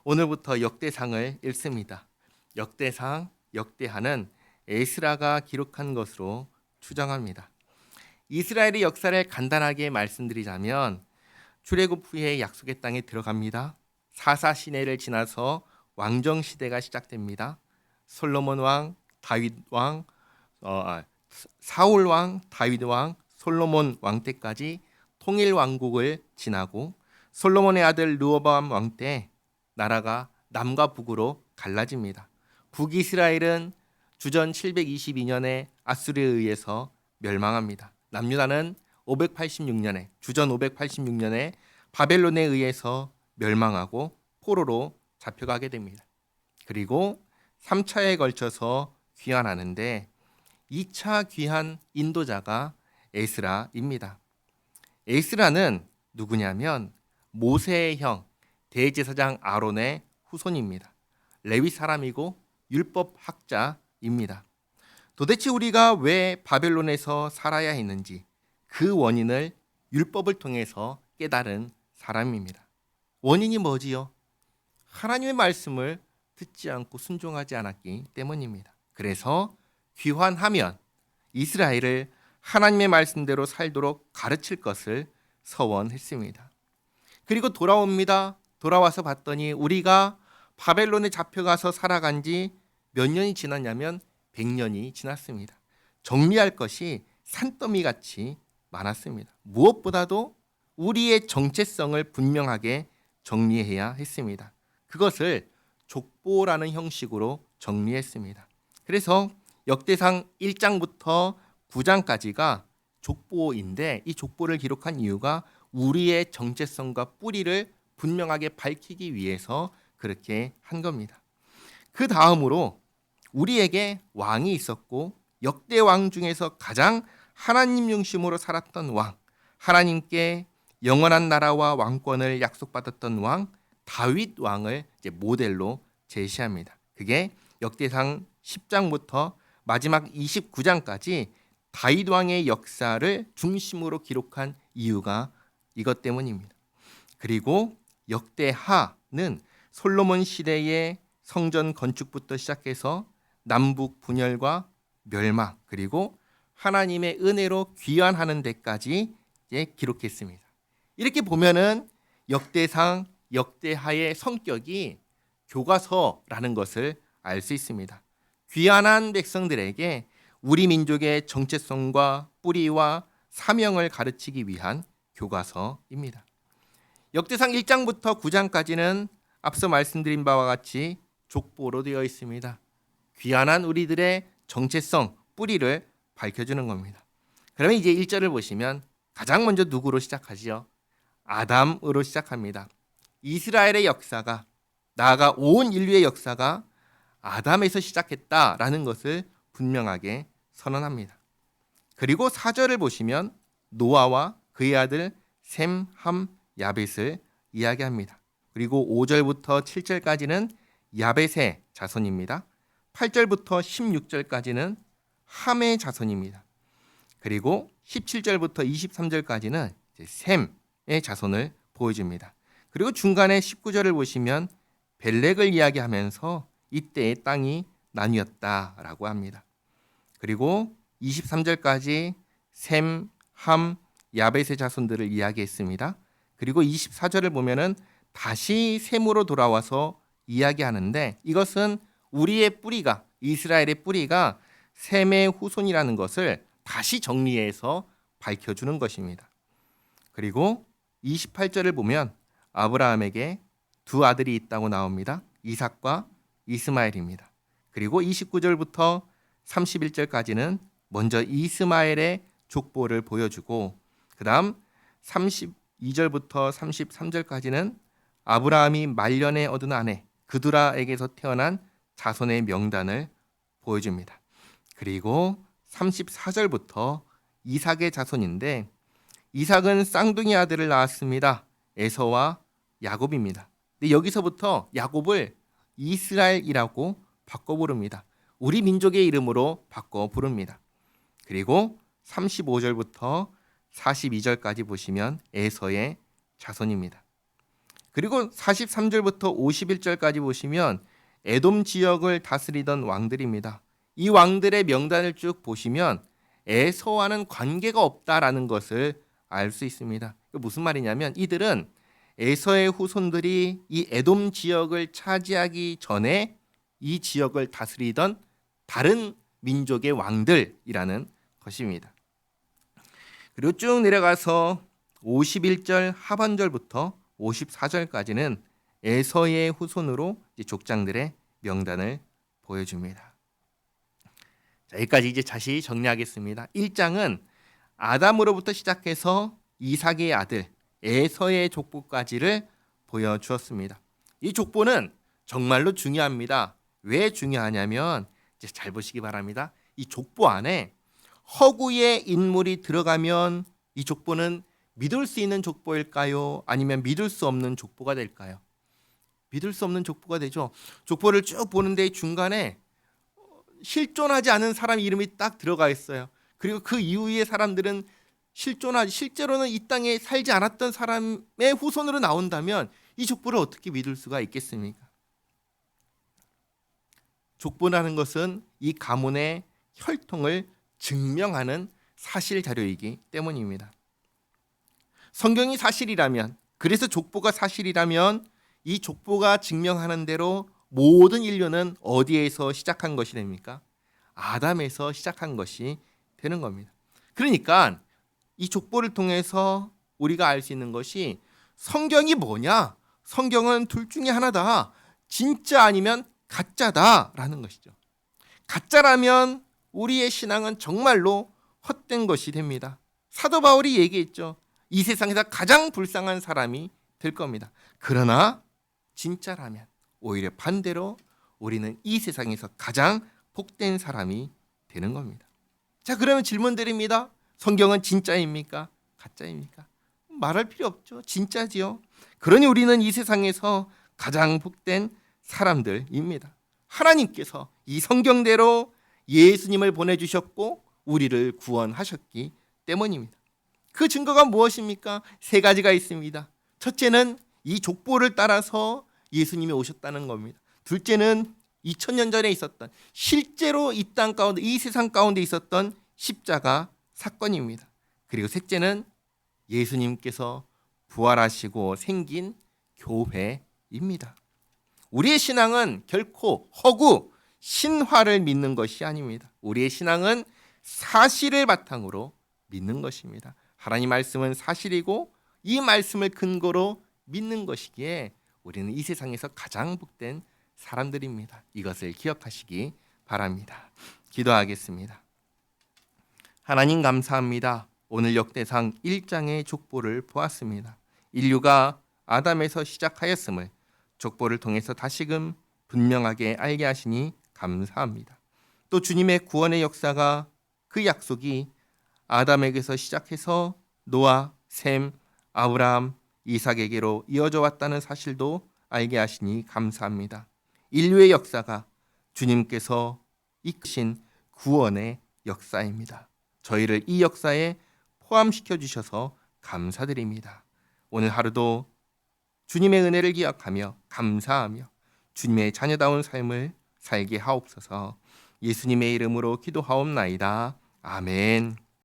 오늘부터 역대상을 읽습니다. 역대상, 역대하는 에스라가 기록한 것으로 추정합니다. 이스라엘의 역사를 간단하게 말씀드리자면 출애굽 후에 약속의 땅에 들어갑니다. 사사시내를 지나서 왕정 시대가 시작됩니다. 솔로몬 왕, 다윗 왕, 사울 왕, 다윗 왕, 솔로몬 왕 때까지 통일 왕국을 지나고 솔로몬의 아들 르호보암 왕 때 나라가 남과 북으로 갈라집니다. 북이스라엘은 주전 722년에 아수르에 의해서 멸망합니다. 남유다는 586년에 주전 586년에 바벨론에 의해서 멸망하고 포로로 잡혀가게 됩니다. 그리고 3차에 걸쳐서 귀환하는데 2차 귀환 인도자가 에스라입니다. 에스라는 누구냐면 모세의 형 대제사장 아론의 후손입니다. 레위 사람이고 율법 학자입니다. 도대체 우리가 왜 바벨론에서 살아야 했는지 그 원인을 율법을 통해서 깨달은 사람입니다. 원인이 뭐지요? 하나님의 말씀을 듣지 않고 순종하지 않았기 때문입니다. 그래서 귀환하면 이스라엘을 하나님의 말씀대로 살도록 가르칠 것을 서원했습니다. 그리고 돌아옵니다. 돌아와서 봤더니 우리가 바벨론에 잡혀가서 살아간 지 몇 년이 지났냐면 100년이 지났습니다. 정리할 것이 산더미같이 많았습니다. 무엇보다도 우리의 정체성을 분명하게 정리해야 했습니다. 그것을 족보라는 형식으로 정리했습니다. 그래서 역대상 1장부터 9장까지가 족보인데 이 족보를 기록한 이유가 우리의 정체성과 뿌리를 분명하게 밝히기 위해서 그렇게 한 겁니다. 그 다음으로 우리에게 왕이 있었고 역대 왕 중에서 가장 하나님 중심으로 살았던 왕, 하나님께 영원한 나라와 왕권을 약속받았던 왕 다윗 왕을 이제 모델로 제시합니다. 그게 역대상 10장부터 마지막 29장까지 다윗 왕의 역사를 중심으로 기록한 이유가 이것 때문입니다. 그리고 역대하는 솔로몬 시대의 성전 건축부터 시작해서 남북 분열과 멸망 그리고 하나님의 은혜로 귀환하는 데까지 기록했습니다. 이렇게 보면은 역대상, 역대하의 성격이 교과서라는 것을 알 수 있습니다. 귀환한 백성들에게 우리 민족의 정체성과 뿌리와 사명을 가르치기 위한 교과서입니다. 역대상 1장부터 9장까지는 앞서 말씀드린 바와 같이 족보로 되어 있습니다. 귀환한 우리들의 정체성, 뿌리를 밝혀주는 겁니다. 그러면 이제 1절을 보시면 가장 먼저 누구로 시작하지요? 아담으로 시작합니다. 이스라엘의 역사가 나아가 온 인류의 역사가 아담에서 시작했다라는 것을 분명하게 선언합니다. 그리고 4절을 보시면 노아와 그의 아들 셈, 함, 야벳을 이야기합니다. 그리고 5절부터 7절까지는 야벳의 자손입니다. 8절부터 16절까지는 함의 자손입니다. 그리고 17절부터 23절까지는 셈의 자손을 보여줍니다. 그리고 중간에 19절을 보시면 벨렉을 이야기하면서 이때의 땅이 나뉘었다라고 합니다. 그리고 23절까지 셈, 함, 야벳의 자손들을 이야기했습니다. 그리고 24절을 보면은 다시 셈으로 돌아와서 이야기하는데 이것은 우리의 뿌리가 이스라엘의 뿌리가 셈의 후손이라는 것을 다시 정리해서 밝혀주는 것입니다. 그리고 28절을 보면 아브라함에게 두 아들이 있다고 나옵니다. 이삭과 이스마엘입니다. 그리고 29절부터 31절까지는 먼저 이스마엘의 족보를 보여주고 그 다음 32절부터 33절까지는 아브라함이 말년에 얻은 아내 그두라에게서 태어난 자손의 명단을 보여줍니다. 그리고 34절부터 이삭의 자손인데 이삭은 쌍둥이 아들을 낳았습니다. 에서와 야곱입니다. 근데 여기서부터 야곱을 이스라엘이라고 바꿔 부릅니다. 우리 민족의 이름으로 바꿔 부릅니다. 그리고 35절부터 42절까지 보시면 에서의 자손입니다. 그리고 43절부터 51절까지 보시면 에돔 지역을 다스리던 왕들입니다. 이 왕들의 명단을 쭉 보시면 에서와는 관계가 없다라는 것을 알 수 있습니다. 무슨 말이냐면 이들은 에서의 후손들이 이 에돔 지역을 차지하기 전에 이 지역을 다스리던 다른 민족의 왕들이라는 것입니다. 그리고 쭉 내려가서 51절 하반절부터 54절까지는 에서의 후손으로 족장들의 명단을 보여줍니다. 자, 여기까지 이제 다시 정리하겠습니다. 1장은 아담으로부터 시작해서 이삭의 아들 에서의 족보까지를 보여주었습니다. 이 족보는 정말로 중요합니다. 왜 중요하냐면 이제 잘 보시기 바랍니다. 이 족보 안에 허구의 인물이 들어가면 이 족보는 믿을 수 있는 족보일까요? 아니면 믿을 수 없는 족보가 될까요? 믿을 수 없는 족보가 되죠. 족보를 쭉 보는데 중간에 실존하지 않은 사람 이름이 딱 들어가 있어요. 그리고 그 이후의 사람들은 실제로는 이 땅에 살지 않았던 사람의 후손으로 나온다면 이 족보를 어떻게 믿을 수가 있겠습니까? 족보라는 것은 이 가문의 혈통을 증명하는 사실 자료이기 때문입니다. 성경이 사실이라면, 그래서 족보가 사실이라면 이 족보가 증명하는 대로 모든 인류는 어디에서 시작한 것이 됩니까? 아담에서 시작한 것이 되는 겁니다. 그러니까 이 족보를 통해서 우리가 알 수 있는 것이 성경이 뭐냐? 성경은 둘 중에 하나다. 진짜 아니면 가짜다라는 것이죠. 가짜라면 우리의 신앙은 정말로 헛된 것이 됩니다. 사도 바울이 얘기했죠. 이 세상에서 가장 불쌍한 사람이 될 겁니다. 그러나 진짜라면 오히려 반대로 우리는 이 세상에서 가장 복된 사람이 되는 겁니다. 자, 그러면 질문 드립니다. 성경은 진짜입니까? 가짜입니까? 말할 필요 없죠. 진짜지요. 그러니 우리는 이 세상에서 가장 복된 사람들입니다. 하나님께서 이 성경대로 예수님을 보내주셨고 우리를 구원하셨기 때문입니다. 그 증거가 무엇입니까? 세 가지가 있습니다. 첫째는 이 족보를 따라서 예수님이 오셨다는 겁니다. 둘째는 2000년 전에 있었던 실제로 이 땅 가운데, 이 세상 가운데 있었던 십자가 사건입니다. 그리고 셋째는 예수님께서 부활하시고 생긴 교회입니다. 우리의 신앙은 결코 허구, 신화를 믿는 것이 아닙니다. 우리의 신앙은 사실을 바탕으로 믿는 것입니다. 하나님 말씀은 사실이고 이 말씀을 근거로 믿는 것이기에 우리는 이 세상에서 가장 복된 사람들입니다. 이것을 기억하시기 바랍니다. 기도하겠습니다. 하나님 감사합니다. 오늘 역대상 1장의 족보를 보았습니다. 인류가 아담에서 시작하였음을 족보를 통해서 다시금 분명하게 알게 하시니 감사합니다. 또 주님의 구원의 역사가, 그 약속이 아담에게서 시작해서 노아, 셈, 아브라함, 이삭에게로 이어져 왔다는 사실도 알게 하시니 감사합니다. 인류의 역사가 주님께서 이끄신 구원의 역사입니다. 저희를 이 역사에 포함시켜 주셔서 감사드립니다. 오늘 하루도 주님의 은혜를 기억하며 감사하며 주님의 자녀다운 삶을 살게 하옵소서. 예수님의 이름으로 기도하옵나이다. 아멘.